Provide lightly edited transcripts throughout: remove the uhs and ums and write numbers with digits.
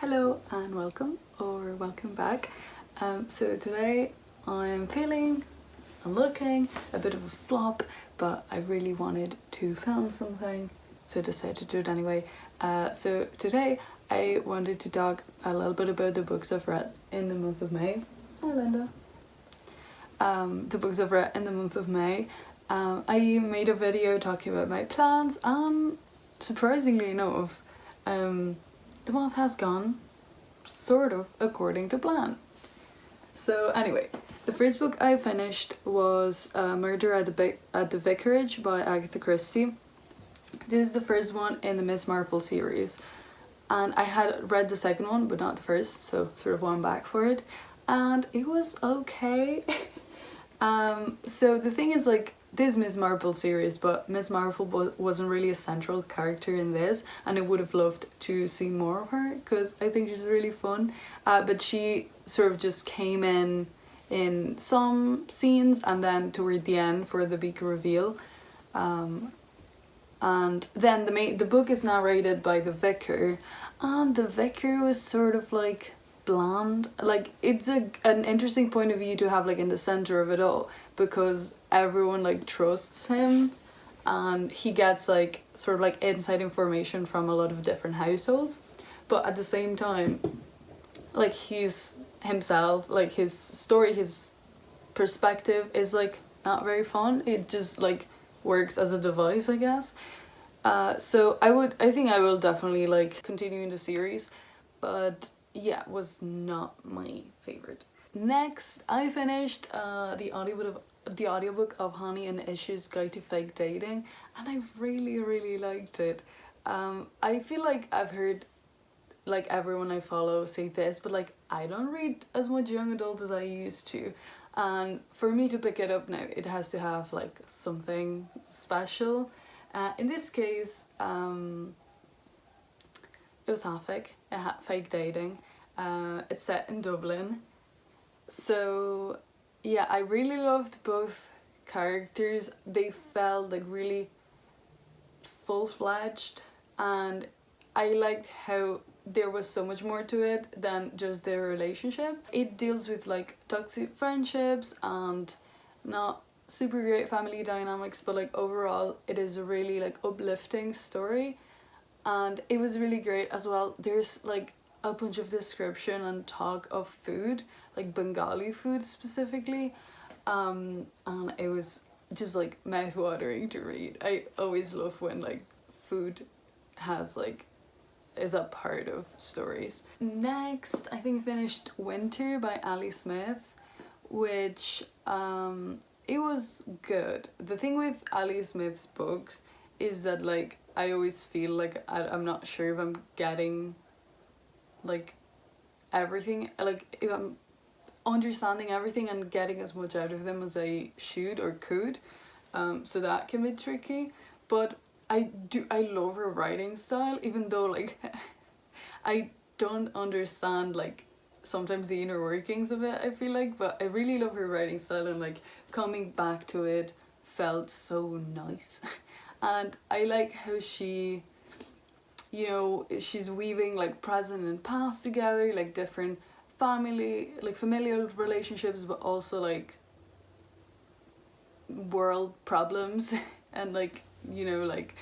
Hello and welcome, or welcome back. So today I'm looking a bit of a flop, but I really wanted to film something, so I decided to do it anyway. So today I wanted to talk a little bit about the books I've read in the month of May. Hi Linda. The books I've read in the month of May. I made a video talking about my plans, and surprisingly enough, the month has gone sort of according to plan. So anyway, the first book I finished was Murder at the Vicarage by Agatha Christie. This is the first one in the Miss Marple series, and I had read the second one but not the first, so sort of went back for it, and it was okay. So the thing is, like, this Miss Marple series, but Miss Marple wasn't really a central character in this, and I would have loved to see more of her because I think she's really fun, but she sort of just came in some scenes and then toward the end for the big reveal, and then the book is narrated by the vicar, and the vicar was sort of like bland. Like, it's an interesting point of view to have, like, in the center of it all, because everyone like trusts him, and he gets like sort of like inside information from a lot of different households, but at the same time, like, he's himself, like, his story, his perspective is like not very fun. It just like works as a device, I guess. So I think I will definitely like continue in the series, but yeah, it was not my favorite. Next, I finished the audiobook of Honey and Ish's Guide to Fake Dating, and I really liked it. I feel like I've heard like everyone I follow say this, but like I don't read as much young adult as I used to, and for me to pick it up now, it has to have like something special. In this case, it was Half-Fake, Fake Dating. It's set in Dublin. So yeah, I really loved both characters. They felt like really full-fledged, and I liked how there was so much more to it than just their relationship. It deals with like toxic friendships and not super great family dynamics, but like overall it is a really like uplifting story, and it was really great as well. There's like a bunch of description and talk of food, like Bengali food specifically, and it was just like mouth-watering to read. I always love when like food has like is a part of stories. Next, I think I finished Winter by Ali Smith, which it was good. The thing with Ali Smith's books is that like I always feel like I'm not sure if I'm getting like everything, like if I'm understanding everything and getting as much out of them as I should or could, so that can be tricky. But I love her writing style, even though like I don't understand like sometimes the inner workings of it, I feel like, but I really love her writing style, and like coming back to it felt so nice. And I like how she, you know, she's weaving like present and past together, like different familial relationships, but also like world problems and like, you know, like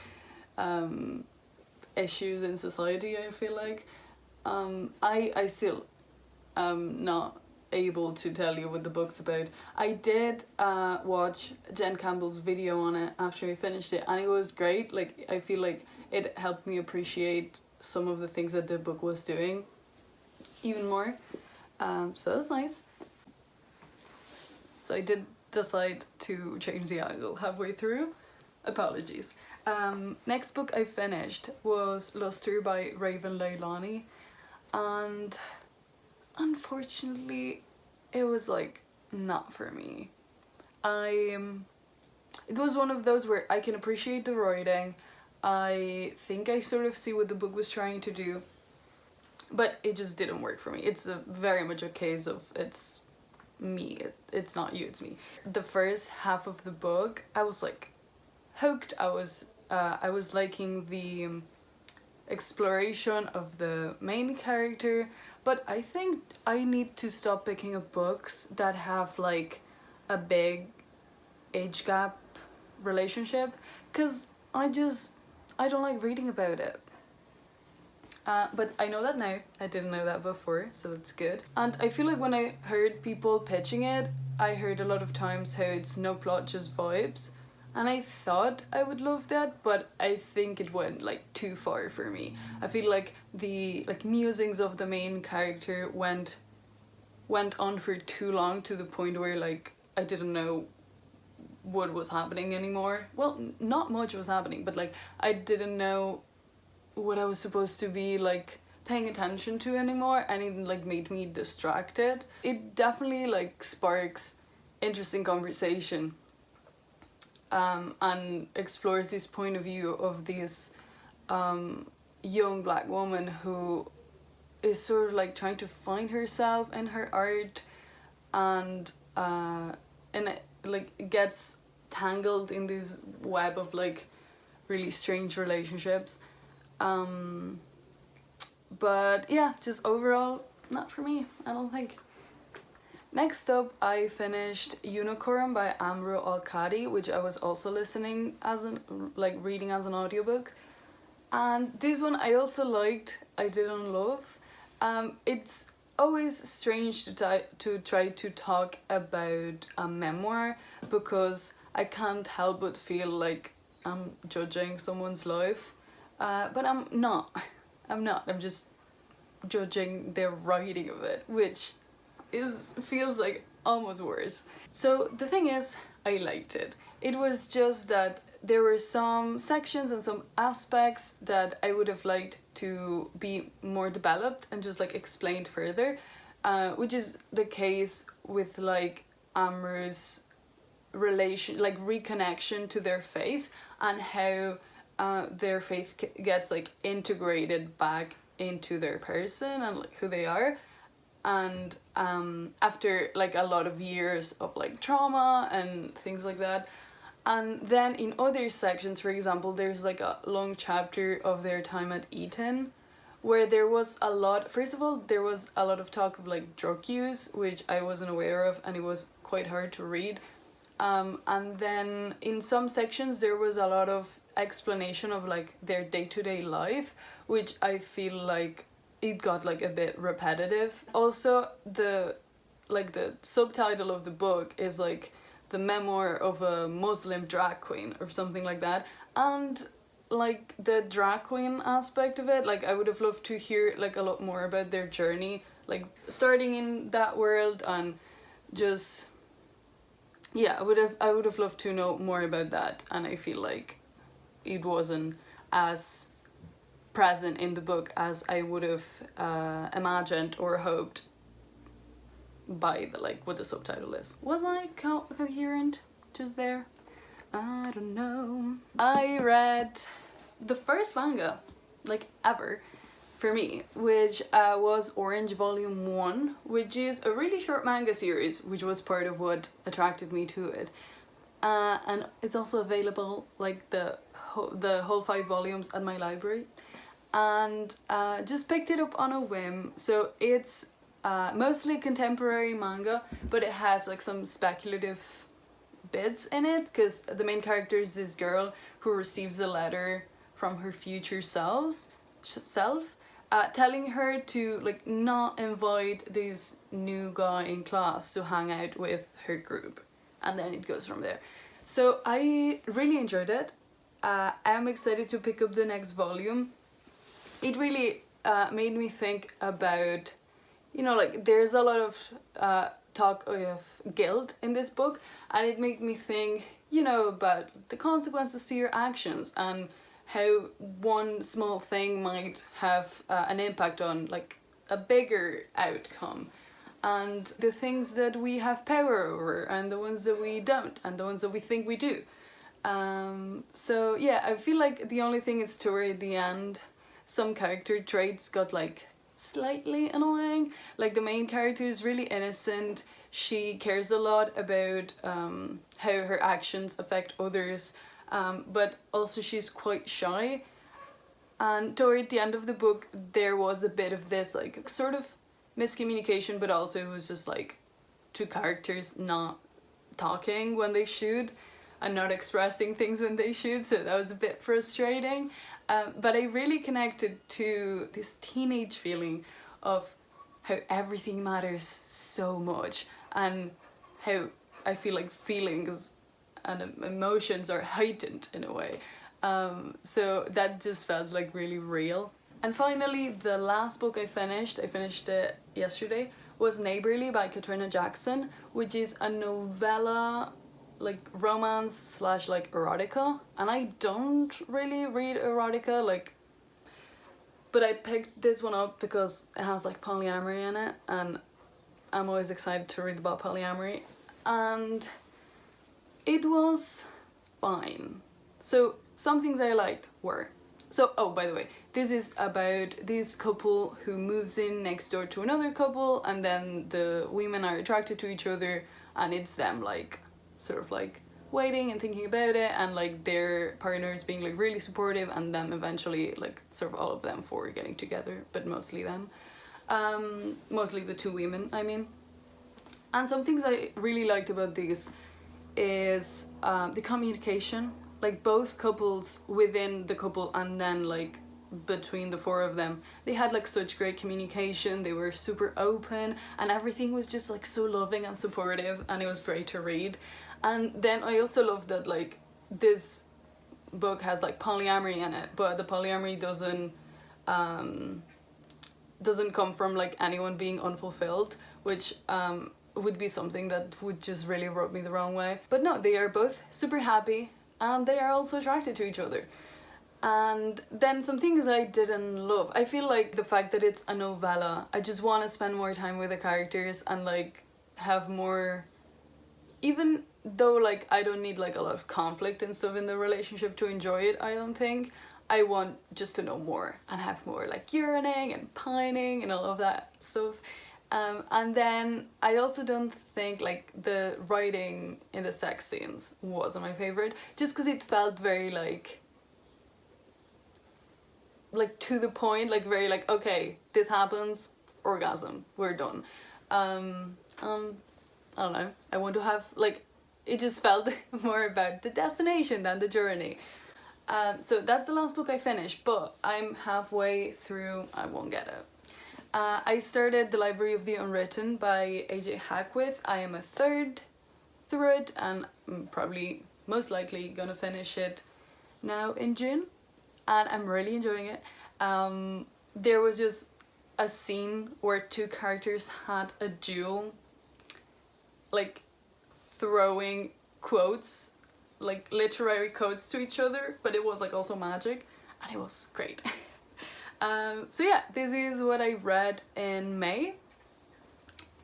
issues in society, I feel like. I still not able to tell you what the book's about. I did watch Jen Campbell's video on it after I finished it, and it was great. Like, I feel like it helped me appreciate some of the things that the book was doing even more. So that was nice. So I did decide to change the angle halfway through. Apologies. Next book I finished was Luster by Raven Leilani, and unfortunately it was like not for me. It was one of those where I can appreciate the writing. I think I sort of see what the book was trying to do, but it just didn't work for me. It's very much a case of it's me, it's not you, it's me. The first half of the book I was like hooked. I was liking exploration of the main character, but I think I need to stop picking up books that have like a big age gap relationship, because I don't like reading about it. But I know that now. I didn't know that before, so that's good. And I feel like when I heard people pitching it, I heard a lot of times how it's no plot, just vibes. And I thought I would love that, but I think it went like too far for me. I feel like the musings of the main character went on for too long, to the point where like I didn't know what was happening anymore. Well, not much was happening, but like I didn't know what I was supposed to be like paying attention to anymore, and it like made me distracted. It definitely like sparks interesting conversation, and explores this point of view of this young black woman who is sort of like trying to find herself in her art, and it like gets tangled in this web of like really strange relationships. But yeah, just overall not for me, I don't think. Next up, I finished Unicorn by Amro Al-Kadi, which I was also listening reading as an audiobook. And this one I also liked, I didn't love. It's always strange to try to talk about a memoir, because I can't help but feel like I'm judging someone's life. But I'm not. I'm just judging their writing of it, which feels like almost worse. So the thing is, I liked it. It was just that there were some sections and some aspects that I would have liked to be more developed and just like explained further, which is the case with like Amru's relation, like reconnection to their faith, and how their faith gets like integrated back into their person and like who they are. And after like a lot of years of like trauma and things like that. And then in other sections, for example, there's like a long chapter of their time at Eton, where there was a lot, first of all, there was a lot of talk of like drug use, which I wasn't aware of, and it was quite hard to read. And then in some sections there was a lot of explanation of like their day-to-day life, which I feel like it got like a bit repetitive. Also, the subtitle of the book is like the memoir of a Muslim drag queen or something like that, and like the drag queen aspect of it, like I would have loved to hear like a lot more about their journey, like starting in that world, and just yeah, I would have loved to know more about that, and I feel like it wasn't as present in the book as I would have imagined or hoped by the like what the subtitle is. Was I coherent just there? I don't know. I read the first manga like ever for me, which was Orange Volume 1, which is a really short manga series, which was part of what attracted me to it. And it's also available like the whole 5 volumes at my library, and just picked it up on a whim. So it's mostly contemporary manga, but it has like some speculative bits in it, because the main character is this girl who receives a letter from her future self, telling her to like not invite this new guy in class to hang out with her group, and then it goes from there. So I really enjoyed it. I'm excited to pick up the next volume. It really made me think about, you know, like there's a lot of talk of guilt in this book, and it made me think, you know, about the consequences to your actions and how one small thing might have an impact on like a bigger outcome, and the things that we have power over and the ones that we don't, and the ones that we think we do. So yeah, I feel like the only thing is toward the end some character traits got like slightly annoying. Like the main character is really innocent, she cares a lot about how her actions affect others, but also she's quite shy, And toward the end of the book there was a bit of this like sort of miscommunication, but also it was just like two characters not talking when they should and not expressing things when they should, so that was a bit frustrating. But I really connected to this teenage feeling of how everything matters so much and how I feel like feelings and emotions are heightened in a way. So that just felt like really real. And finally, the last book I finished it yesterday, was Neighborly by Katrina Jackson, which is a novella, like romance slash like erotica. And I don't really read erotica, like, but I picked this one up because it has like polyamory in it, and I'm always excited to read about polyamory. And it was fine. So some things I liked were, so, oh, by the way, this is about this couple who moves in next door to another couple, and then the women are attracted to each other, and it's them like sort of like waiting and thinking about it, and like their partners being like really supportive, and them eventually like sort of all of them for getting together, but mostly them. Mostly the two women, I mean. And some things I really liked about this is the communication, like both couples within the couple and then like between the four of them, they had like such great communication, they were super open, and everything was just like so loving and supportive, and it was great to read. And then I also love that like this book has like polyamory in it, but the polyamory doesn't come from like anyone being unfulfilled, which would be something that would just really rub me the wrong way. But no, they are both super happy and they are also attracted to each other. And then some things I didn't love. I feel like the fact that it's a novella, I just want to spend more time with the characters and like have more, even though like I don't need like a lot of conflict and stuff in the relationship to enjoy it, I don't think. I want just to know more and have more like yearning and pining and all of that stuff. And then I also don't think like the writing in the sex scenes wasn't my favorite, just because it felt very like to the point, like very like, okay, this happens, orgasm, we're done. I don't know, I want to have like, it just felt more about the destination than the journey. So that's the last book I finished, but I'm halfway through, I won't get it. I started The Library of the Unwritten by A.J. Hackwith. I am a third through it, and I'm probably most likely gonna finish it now in June, and I'm really enjoying it. There was just a scene where two characters had a duel, like throwing quotes, like literary quotes to each other, but it was like also magic, and it was great. So yeah, this is what I read in May.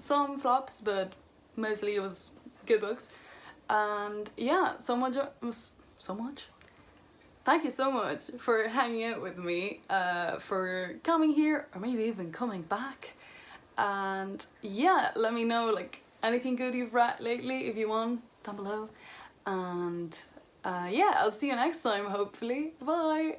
Some flops, but mostly it was good books. And yeah, so much. Thank you so much for hanging out with me, for coming here, or maybe even coming back. And yeah, let me know like anything good you've read lately if you want, down below. And yeah, I'll see you next time, hopefully. Bye!